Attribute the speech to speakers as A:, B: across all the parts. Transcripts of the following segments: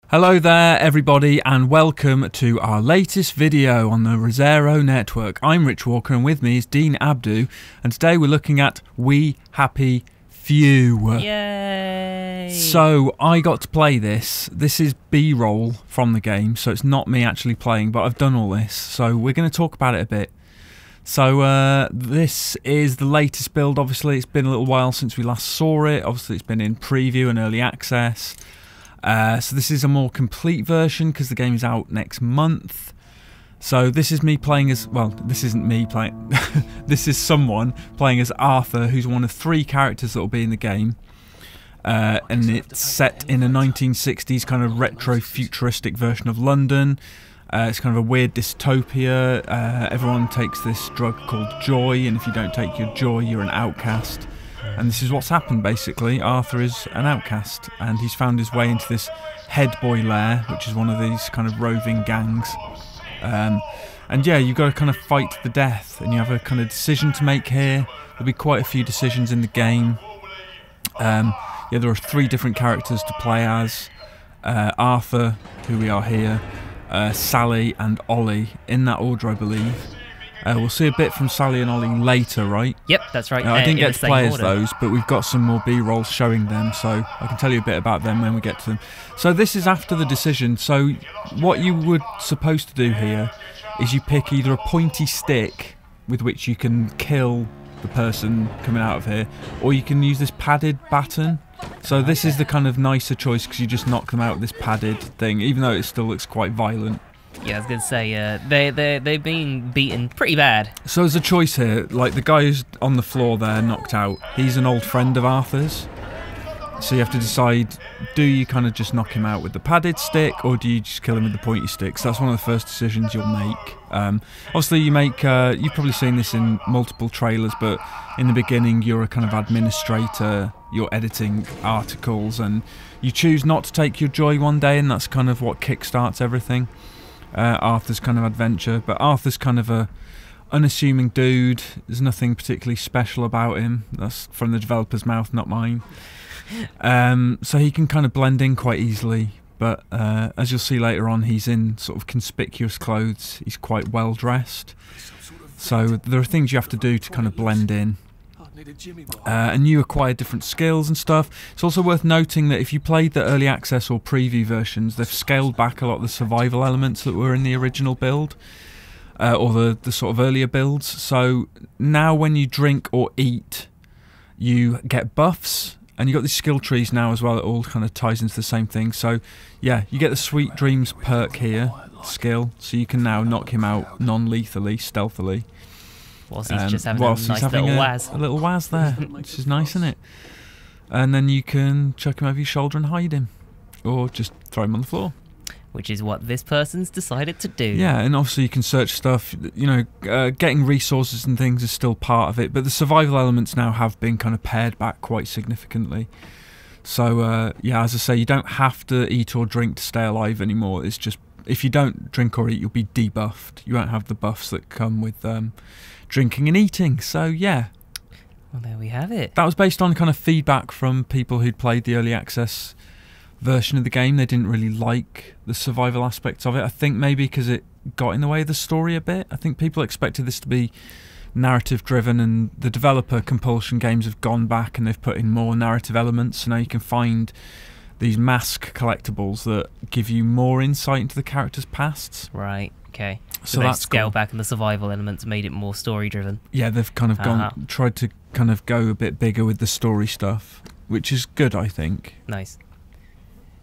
A: Hello there everybody and welcome to our latest video on the Rosero network. I'm Rich Walker and with me is Dean Abdu, and today we're looking at We Happy Few.
B: Yay!
A: So I got to play this. This is B-roll from the game, so it's not me actually playing, but I've done all this, so we're going to talk about it a bit. So this is the latest build. Obviously it's been a little while since we last saw it. Obviously it's been in preview and early access. So this is a more complete version because the game is out next month. So this is me playing as, well, this isn't me playing, this is someone playing as Arthur, who's one of 3 characters that will be in the game. And it's set in a 1960s kind of retro futuristic version of London. It's kind of a weird dystopia. Everyone takes this drug called joy, and if you don't take your joy, you're an outcast. And this is what's happened basically. Arthur is an outcast and he's found his way into this head boy lair, which is one of these kind of roving gangs. And yeah, you've got to kind of fight to the death and you have a kind of decision to make here. There'll be quite a few decisions in the game. Yeah, there are 3 different characters to play as. Arthur, who we are here, Sally and Ollie, in that order I believe. We'll see a bit from Sally and Ollie later, right?
B: Yep, that's right.
A: I didn't get to play as those, but we've got some more B-rolls showing them, so I can tell you a bit about them when we get to them. So this is after the decision. So what you were supposed to do here is you pick either a pointy stick with which you can kill the person coming out of here, or you can use this padded baton. So this is the kind of nicer choice because you just knock them out with this padded thing, even though it still looks quite violent.
B: Yeah, I was going to say, they've been beaten pretty bad.
A: So there's a choice here, like the guy who's on the floor there, knocked out, he's an old friend of Arthur's. So you have to decide, do you kind of just knock him out with the padded stick, or do you just kill him with the pointy stick? So that's one of the first decisions you'll make. Obviously you make, you've probably seen this in multiple trailers, but in the beginning you're a kind of administrator, you're editing articles, and you choose not to take your joy one day, and that's kind of what kickstarts everything. Arthur's kind of adventure, but Arthur's kind of a unassuming dude. There's nothing particularly special about him. That's from the developer's mouth, not mine. So he can kind of blend in quite easily, but as you'll see later on, he's in sort of conspicuous clothes. He's quite well dressed, so there are things you have to do to kind of blend in. And you acquire different skills and stuff. It's also worth noting that if you played the early access or preview versions, they've scaled back a lot of the survival elements that were in the original build, or the sort of earlier builds. So now when you drink or eat, you get buffs, and you've got these skill trees now as well. It all kind of ties into the same thing. So yeah, you get the Sweet Dreams perk here, skill, so you can now knock him out non-lethally, stealthily.
B: Whilst he's just having a nice little waz.
A: A little waz there, which is nice, isn't it? And then you can chuck him over your shoulder and hide him. Or just throw him on the floor.
B: Which is what this person's decided to do.
A: Yeah, and obviously you can search stuff. You know, getting resources and things is still part of it, but the survival elements now have been kind of pared back quite significantly. So, yeah, as I say, you don't have to eat or drink to stay alive anymore. It's just, if you don't drink or eat, you'll be debuffed. You won't have the buffs that come with drinking and eating. So yeah,
B: well, there we have it.
A: That was based on kind of feedback from people who'd played the early access version of the game. They didn't really like the survival aspects of it. I think maybe because it got in the way of the story a bit. I think people expected this to be narrative driven, and the developer Compulsion Games have gone back and they've put in more narrative elements. So now you can find these mask collectibles that give you more insight into the characters' pasts.
B: Right, okay.
A: So
B: they've
A: that's
B: scaled back on the survival elements, made it more story driven.
A: Yeah, they've kind of tried to kind of go a bit bigger with the story stuff, which is good, I think.
B: Nice.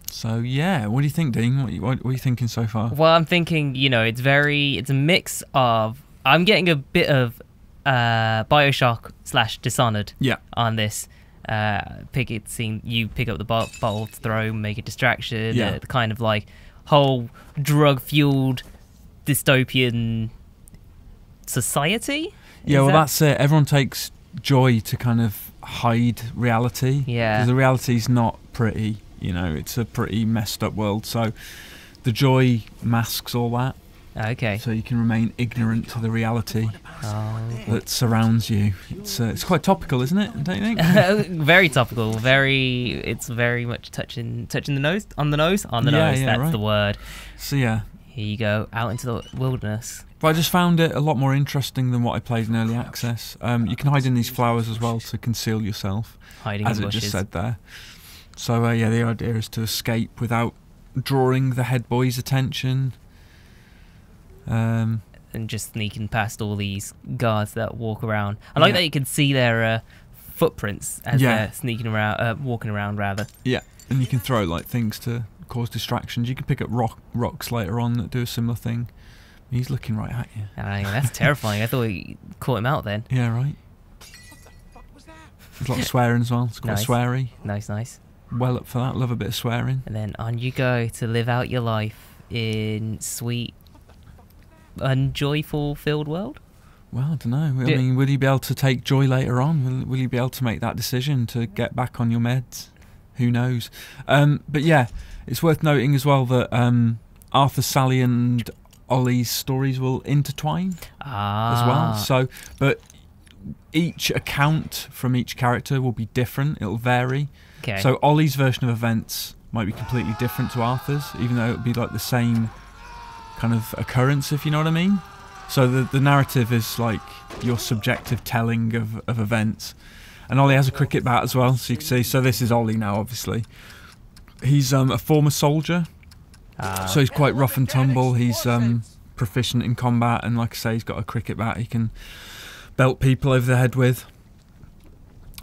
A: So yeah, what do you think, Dean? What are you thinking so far?
B: Well, I'm thinking, you know, it's a mix of, I'm getting a bit of Bioshock / Dishonored on this. You pick up the bottle, throw, make a distraction.
A: Yeah.
B: The kind of like whole drug-fueled dystopian society.
A: Yeah, well, that's it. Everyone takes joy to kind of hide reality.
B: Yeah.
A: Because the reality's not pretty. You know, it's a pretty messed up world. So the joy masks all that.
B: Okay.
A: So you can remain ignorant to the reality that surrounds you. It's quite topical, isn't it? Don't you think?
B: Very topical. It's very much touching the nose. On the nose. That's
A: right.
B: the word.
A: So yeah.
B: Here you go, out into the wilderness.
A: But I just found it a lot more interesting than what I played in early access. You can hide in these flowers as well to conceal yourself,
B: Hiding
A: as
B: in
A: it
B: bushes.
A: just said there. So yeah, the idea is to escape without drawing the head boy's attention.
B: And just sneaking past all these guards that walk around. I like that you can see their footprints as they're sneaking around, walking around rather.
A: Yeah, and you can throw like things to cause distractions. You can pick up rocks later on that do a similar thing. He's looking right at you.
B: That's terrifying. I thought we caught him out then.
A: Yeah, right. There's a lot of swearing as well. It's quite sweary.
B: Nice.
A: Well up for that. Love a bit of swearing.
B: And then on you go to live out your life in sweet, unjoyful filled world.
A: Well, I don't know. I mean, will you be able to take joy later on? Will you be able to make that decision to get back on your meds? Who knows? But yeah, it's worth noting as well that Arthur, Sally and Ollie's stories will intertwine as well. So, but each account from each character will be different. It'll vary.
B: Okay.
A: So Ollie's version of events might be completely different to Arthur's, even though it would be like the same kind of occurrence, if you know what I mean. So the narrative is like your subjective telling of events. And Ollie has a cricket bat as well, so you can see. So this is Ollie now, obviously. He's a former soldier, so he's quite rough and tumble. He's proficient in combat, and like I say, he's got a cricket bat he can belt people over the head with.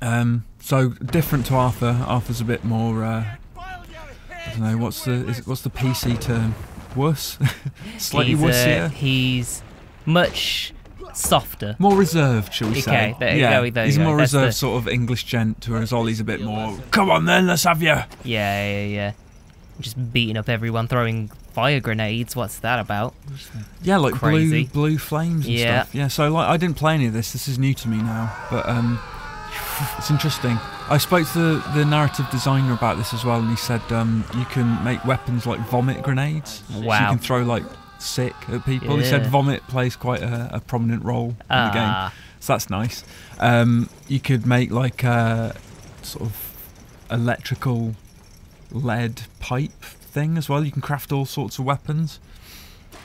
A: So different to Arthur. Arthur's a bit more. I don't know what's the PC term? Wuss, slightly wussier.
B: He's much softer,
A: more reserved, shall we say?
B: There you go.
A: He's a more reserved sort of English gent, whereas Ollie's a bit more. Come on then, let's have you.
B: Yeah. Just beating up everyone, throwing fire grenades. What's that about?
A: Yeah, like
B: crazy
A: blue flames and stuff. Yeah, so like I didn't play any of this. This is new to me now, but it's interesting. I spoke to the narrative designer about this as well, and he said you can make weapons like vomit grenades.
B: Wow.
A: So you can throw like sick at people. He said vomit plays quite a prominent role in the game, so that's nice. You could make like a sort of electrical lead pipe thing as well. You can craft all sorts of weapons.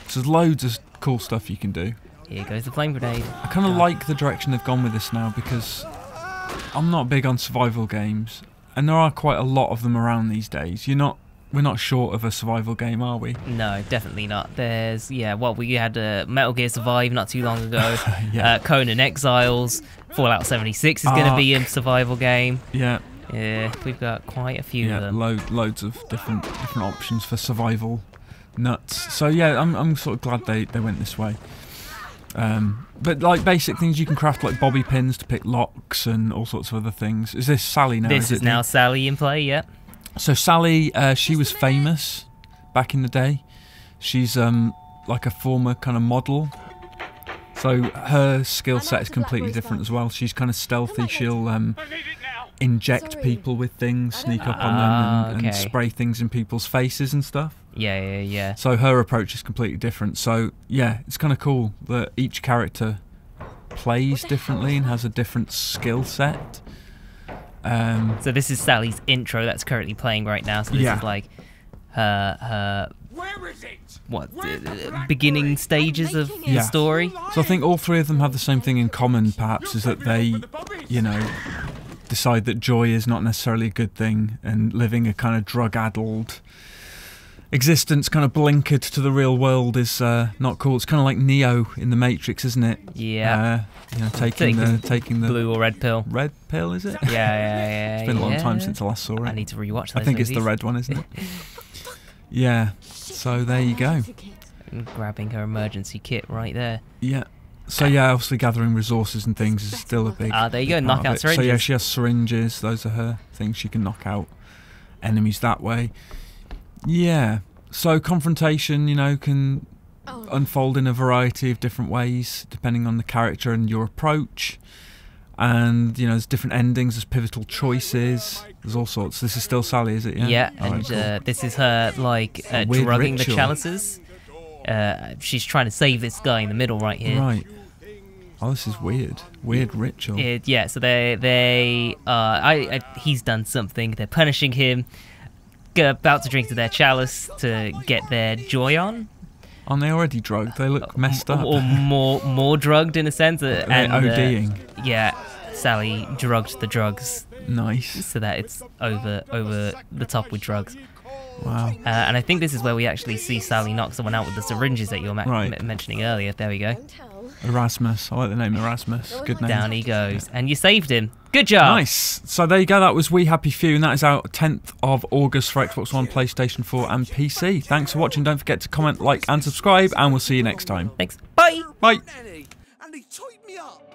A: So there's loads of cool stuff you can do.
B: Here goes the flame grenade.
A: I kind of like the direction they've gone with this now, because I'm not big on survival games, and there are quite a lot of them around these days. We're not short of a survival game, are we?
B: No, definitely not. There's we had Metal Gear Survive not too long ago. Conan Exiles, Fallout 76 is going to be a survival game.
A: Yeah,
B: we've got quite a few of them.
A: Loads of different options for survival nuts. So yeah, I'm sort of glad they went this way. But like basic things, you can craft like bobby pins to pick locks and all sorts of other things. Is this Sally now?
B: This is now Sally in play, yeah.
A: So Sally, she was famous back in the day. She's like a former kind of model. So her skill set is completely different as well. She's kind of stealthy. She'll inject people with things, sneak up on them and spray things in people's faces and stuff.
B: Yeah.
A: So her approach is completely different. So yeah, it's kind of cool that each character plays differently and has a different skill set.
B: So this is Sally's intro that's currently playing right now. So this is like her beginning stages of the story.
A: So I think all three of them have the same thing in common, perhaps, is that they, decide that joy is not necessarily a good thing, and living a kind of drug-addled existence, kind of blinkered to the real world, is not cool. It's kind of like Neo in the Matrix, isn't it?
B: Yeah.
A: Taking the
B: blue or red pill.
A: Red pill, is it?
B: Yeah.
A: It's been a long time since I last saw it.
B: I need to rewatch those
A: I think
B: movies.
A: It's the red one, isn't it? Yeah. So there you go.
B: And grabbing her emergency kit right there.
A: Yeah. So yeah, obviously gathering resources and things is still a big.
B: There you go. Knock out syringes.
A: So yeah, she has syringes. Those are her things. She can knock out enemies that way. Yeah. So confrontation, can unfold in a variety of different ways depending on the character and your approach. And there's different endings. There's pivotal choices. There's all sorts. This is still Sally, is it? Yeah.
B: Yeah. And cool. This is her drugging the chalices. she's trying to save this guy in the middle right here.
A: Right. Oh, this is weird. Weird ritual.
B: Yeah, so he's done something. They're punishing him. About to drink to their chalice to get their joy on.
A: Aren't they already drugged? They look messed up.
B: Or more drugged in a sense.
A: They're ODing.
B: Yeah, Sally drugged the drugs.
A: Nice.
B: So that it's over the top with drugs.
A: Wow.
B: And I think this is where we actually see Sally knock someone out with the syringes that you were mentioning earlier. There we go.
A: Erasmus. I like the name Erasmus. Good name.
B: Down he goes. And you saved him. Good job.
A: Nice. So there you go. That was We Happy Few, and that is out 10th of August for Xbox One, PlayStation 4 and PC. Thanks for watching. Don't forget to comment, like and subscribe, and we'll see you next time.
B: Thanks. Bye.
A: Bye.
C: And he tied me up.